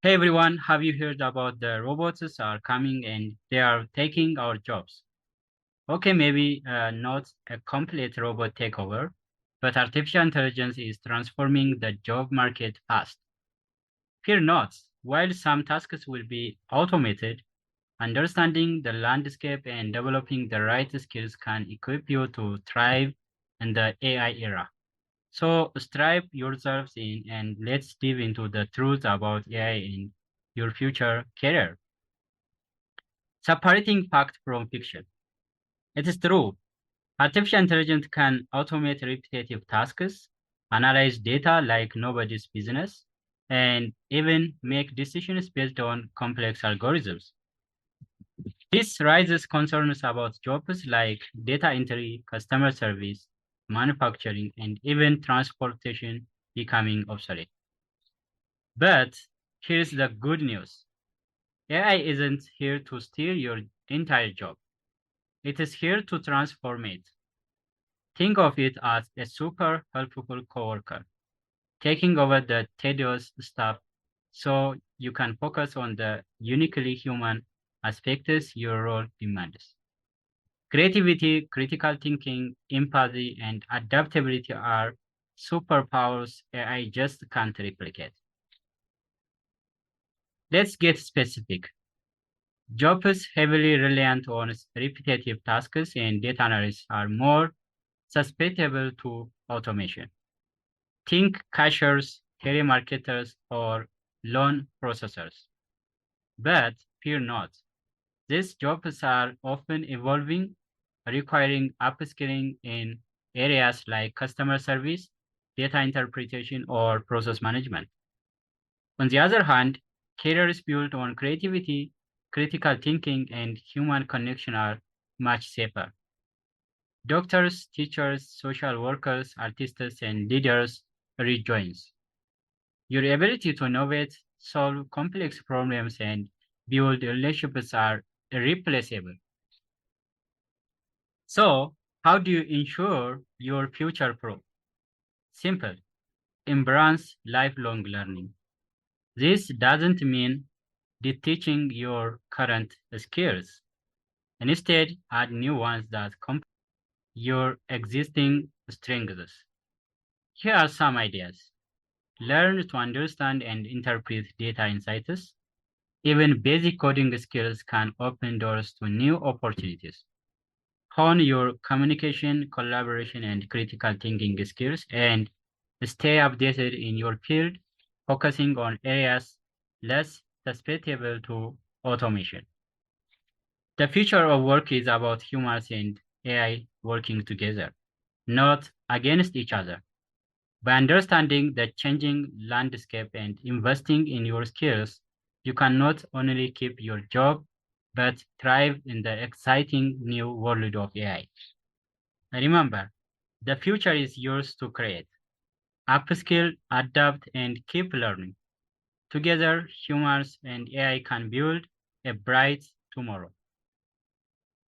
Hey everyone, have you heard about the robots are coming and they are taking our jobs? Okay, maybe not a complete robot takeover, but artificial intelligence is transforming the job market fast. Fear not, while some tasks will be automated, understanding the landscape and developing the right skills can equip you to thrive in the AI era. So strap yourselves in and let's dive into the truth about AI in your future career. Separating fact from fiction. It is true. Artificial intelligence can automate repetitive tasks, analyze data like nobody's business, and even make decisions based on complex algorithms. This raises concerns about jobs like data entry, customer service, manufacturing, and even transportation becoming obsolete. But here's the good news. AI isn't here to steal your entire job. It is here to transform it. Think of it as a super helpful coworker, taking over the tedious stuff so you can focus on the uniquely human aspects your role demands. Creativity, critical thinking, empathy, and adaptability are superpowers AI just can't replicate. Let's get specific. Jobs heavily reliant on repetitive tasks and data analysis are more susceptible to automation. Think cashiers, telemarketers, or loan processors. But fear not. These jobs are often evolving, requiring upskilling in areas like customer service, data interpretation, or process management. On the other hand, careers built on creativity, critical thinking, and human connection are much safer. Doctors, teachers, social workers, artists, and leaders rejoins. Your ability to innovate, solve complex problems, and build relationships are irreplaceable. So, how do you ensure your future proof? Simple. Embrace lifelong learning. This doesn't mean teaching your current skills. Instead, add new ones that complement your existing strengths. Here are some ideas. Learn to understand and interpret data insights. Even basic coding skills can open doors to new opportunities. Hone your communication, collaboration, and critical thinking skills, and stay updated in your field, focusing on areas less susceptible to automation. The future of work is about humans and AI working together, not against each other. By understanding the changing landscape and investing in your skills, you can not only keep your job, but thrive in the exciting new world of AI. Remember, the future is yours to create. Upskill, adapt, and keep learning. Together, humans and AI can build a bright tomorrow.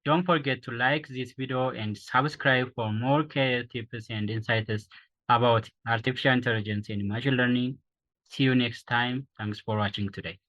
Don't forget to like this video and subscribe for more career tips and insights about artificial intelligence and machine learning. See you next time. Thanks for watching today.